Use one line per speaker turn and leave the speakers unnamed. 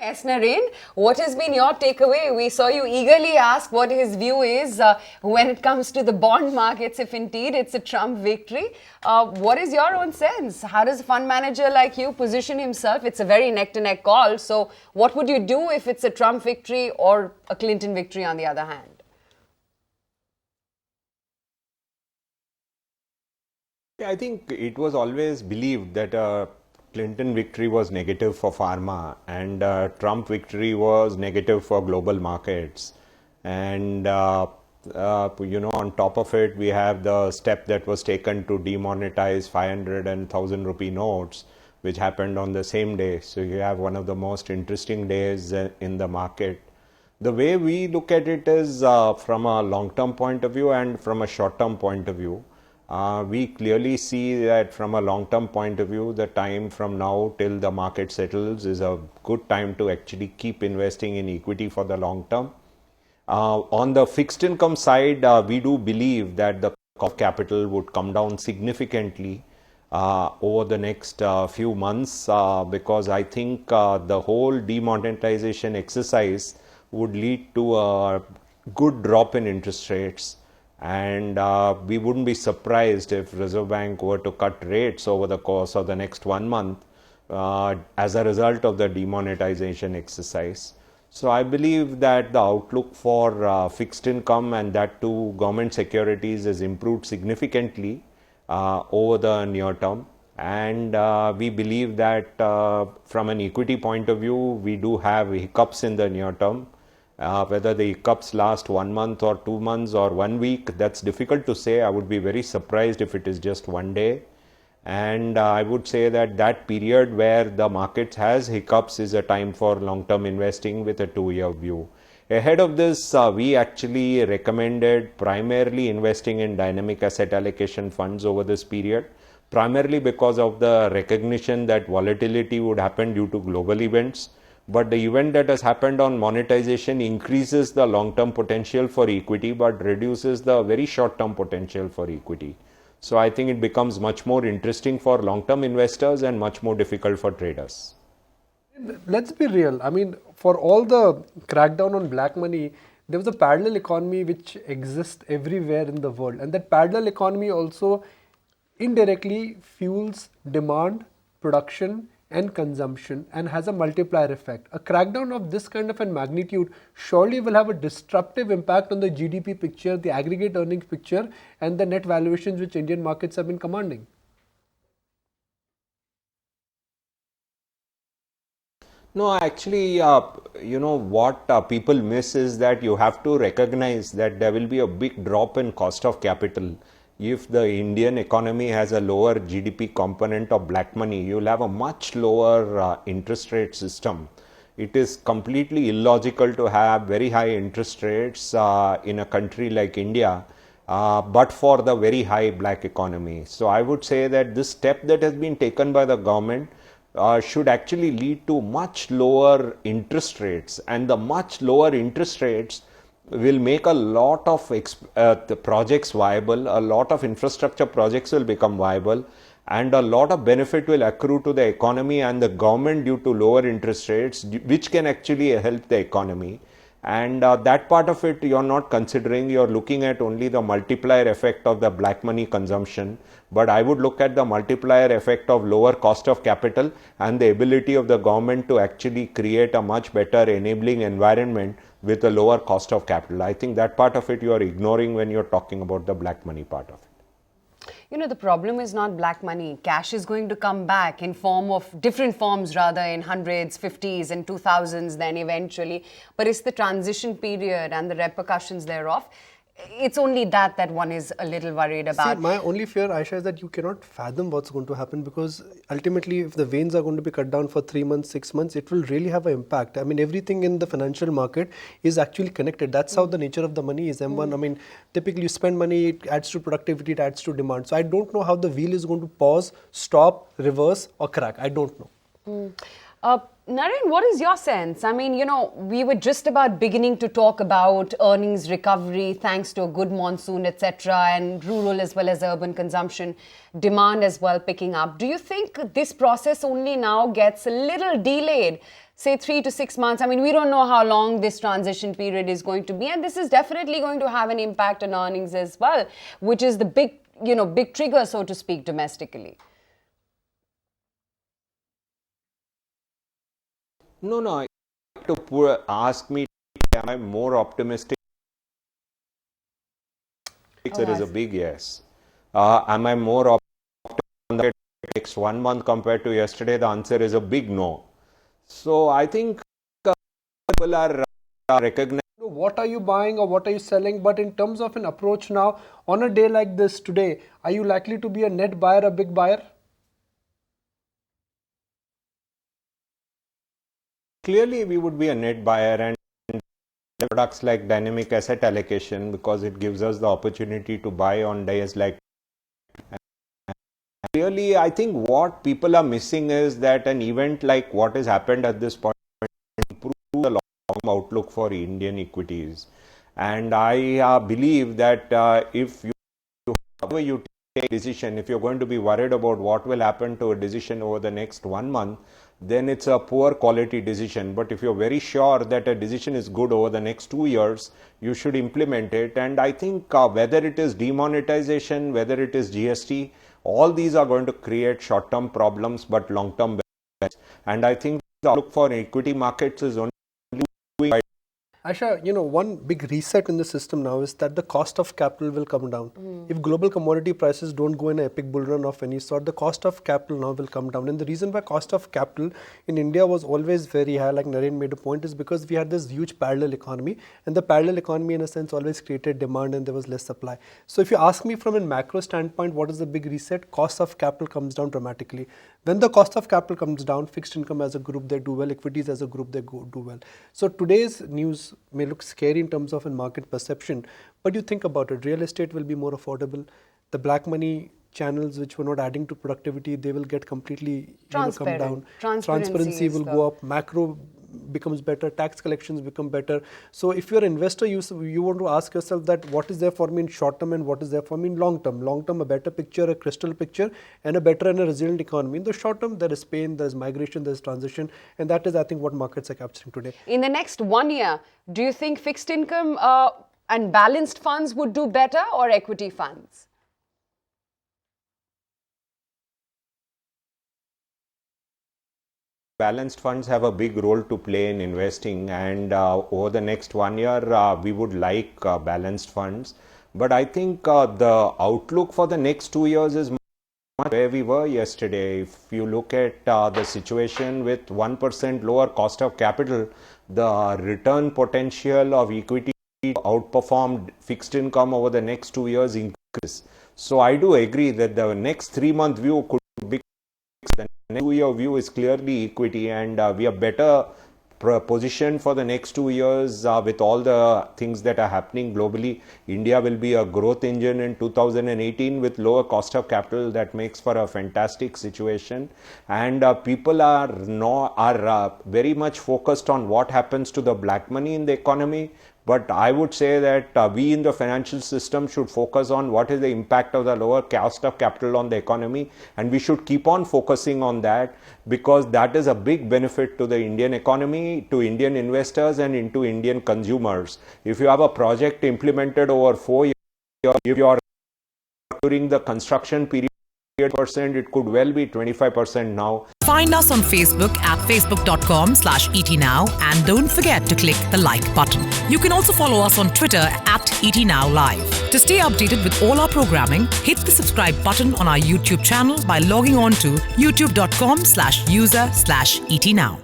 S Naren, what has been your takeaway? We saw you eagerly ask what his view is when it comes to the bond markets, if indeed it's a Trump victory. What is your own sense? How does a fund manager like you position himself? It's a very neck-to-neck call. So what would you do if it's a Trump victory or a Clinton victory on the other hand?
Yeah, I think it was always believed that Clinton victory was negative for pharma and Trump victory was negative for global markets. And on top of it, we have the step that was taken to demonetize 500 and 1,000 rupee notes, which happened on the same day. So you have one of the most interesting days in the market. The way we look at it is from a long-term point of view and from a short-term point of view. We clearly see that from a long-term point of view, the time from now till the market settles is a good time to actually keep investing in equity for the long term. On the fixed income side, we do believe that the cost of capital would come down significantly over the next few months because I think the whole demonetization exercise would lead to a good drop in interest rates. And we wouldn't be surprised if Reserve Bank were to cut rates over the course of the next 1 month as a result of the demonetization exercise. So I believe that the outlook for fixed income and that too government securities has improved significantly over the near term. And we believe that from an equity point of view, we do have hiccups in the near term. Whether the hiccups last 1 month or 2 months or 1 week, that's difficult to say. I would be very surprised if it is just one day. And I would say that that period where the market has hiccups is a time for long-term investing with a 2-year view. Ahead of this, we actually recommended primarily investing in dynamic asset allocation funds over this period, primarily because of the recognition that volatility would happen due to global events. But the event that has happened on monetization increases the long-term potential for equity, but reduces the very short-term potential for equity. So I think it becomes much more interesting for long-term investors and much more difficult for traders.
Let's be real. I mean, for all the crackdown on black money, there was a parallel economy which exists everywhere in the world. And that parallel economy also indirectly fuels demand, production, and consumption and has a multiplier effect. A crackdown of this kind of a magnitude surely will have a disruptive impact on the GDP picture, the aggregate earnings picture, and the net valuations which Indian markets have been commanding.
No, actually, what people miss is that you have to recognize that there will be a big drop in cost of capital. If the Indian economy has a lower GDP component of black money, you'll have a much lower interest rate system. It is completely illogical to have very high interest rates in a country like India, but for the very high black economy. So I would say that this step that has been taken by the government should actually lead to much lower interest rates, and the much lower interest rates will make a lot of the projects viable, a lot of infrastructure projects will become viable, and a lot of benefit will accrue to the economy and the government due to lower interest rates, which can actually help the economy. And that part of it you're not considering. You're looking at only the multiplier effect of the black money consumption. But I would look at the multiplier effect of lower cost of capital and the ability of the government to actually create a much better enabling environment with a lower cost of capital. I think that part of it you are ignoring when you're talking about the black money part of it.
You know, the problem is not black money. Cash is going to come back in form of different forms, rather, in hundreds, 50s and 2000s then eventually. But it's the transition period and the repercussions thereof. It's only that one is a little worried about.
See, my only fear, Aisha, is that you cannot fathom what's going to happen, because ultimately if the veins are going to be cut down for 3 months, 6 months, it will really have an impact. I mean, everything in the financial market is actually connected. That's how the nature of the money is. M1, I mean, typically you spend money, it adds to productivity, it adds to demand. So I don't know how the wheel is going to pause, stop, reverse or crack. I don't know.
Naren, what is your sense? I mean, you know, we were just about beginning to talk about earnings recovery thanks to a good monsoon, etc., and rural as well as urban consumption, demand as well picking up. Do you think this process only now gets a little delayed say 3 to 6 months. I mean, we don't know how long this transition period is going to be, and this is definitely going to have an impact on earnings as well, which is the big trigger, so to speak, domestically.
No. Ask me, am I more optimistic? There is a big yes. Am I more optimistic on the next 1 month compared to yesterday? The answer is a big no. So I think people are recognizing.
What are you buying or what are you selling? But in terms of an approach now, on a day like this today, are you likely to be a net buyer, a big buyer?
Clearly, we would be a net buyer, and products like dynamic asset allocation, because it gives us the opportunity to buy on days like. Clearly, I think what people are missing is that an event like what has happened at this point improves the long-term outlook for Indian equities. And I believe that if you take a decision, if you're going to be worried about what will happen to a decision over the next 1 month, then it's a poor quality decision. But if you're very sure that a decision is good over the next 2 years, you should implement it. And I think whether it is demonetization, whether it is GST, all these are going to create short-term problems but long-term benefits. And I think the outlook for equity markets is only doing.
Aisha, one big reset in the system now is that the cost of capital will come down. If global commodity prices don't go in an epic bull run of any sort, the cost of capital now will come down. And the reason why cost of capital in India was always very high, like Naren made a point, is because we had this huge parallel economy. And the parallel economy, in a sense, always created demand and there was less supply. So if you ask me from a macro standpoint, what is the big reset? Cost of capital comes down dramatically. When the cost of capital comes down, fixed income as a group, they do well. Equities as a group, they do well. So today's news may look scary in terms of a market perception, but you think about it, real estate will be more affordable. The black money channels which were not adding to productivity, they will get completely come down. Transparency will go up, macro becomes better, tax collections become better. So if you're an investor, you want to ask yourself that what is there for me in short term and what is there for me in long term. Long term, a better picture, a crystal picture, and a better and a resilient economy. In the short term, there is pain, there is migration, there is transition, and that is, I think, what markets are capturing today.
In the next 1 year, do you think fixed income and balanced funds would do better, or equity funds?
Balanced funds have a big role to play in investing, and over the next 1 year, we would like balanced funds. But I think the outlook for the next 2 years is much where we were yesterday. If you look at the situation with 1% lower cost of capital, the return potential of equity outperformed fixed income over the next 2 years increase. So I do agree that the next 3-month view could be the next 2-year view is clearly equity, and we are better positioned for the next 2 years with all the things that are happening globally. India will be a growth engine in 2018 with lower cost of capital. That makes for a fantastic situation, and people are very much focused on what happens to the black money in the economy. But I would say that we in the financial system should focus on what is the impact of the lower cost of capital on the economy, and we should keep on focusing on that, because that is a big benefit to the Indian economy, to Indian investors, and into Indian consumers. If you have a project implemented over 4 years, if you are during the construction period, it could well be 25% now.
Find us on Facebook at facebook.com/ETNow, and don't forget to click the like button. You can also follow us on Twitter at ETNowLive. To stay updated with all our programming, hit the subscribe button on our YouTube channel by logging on to youtube.com/user/ETNow.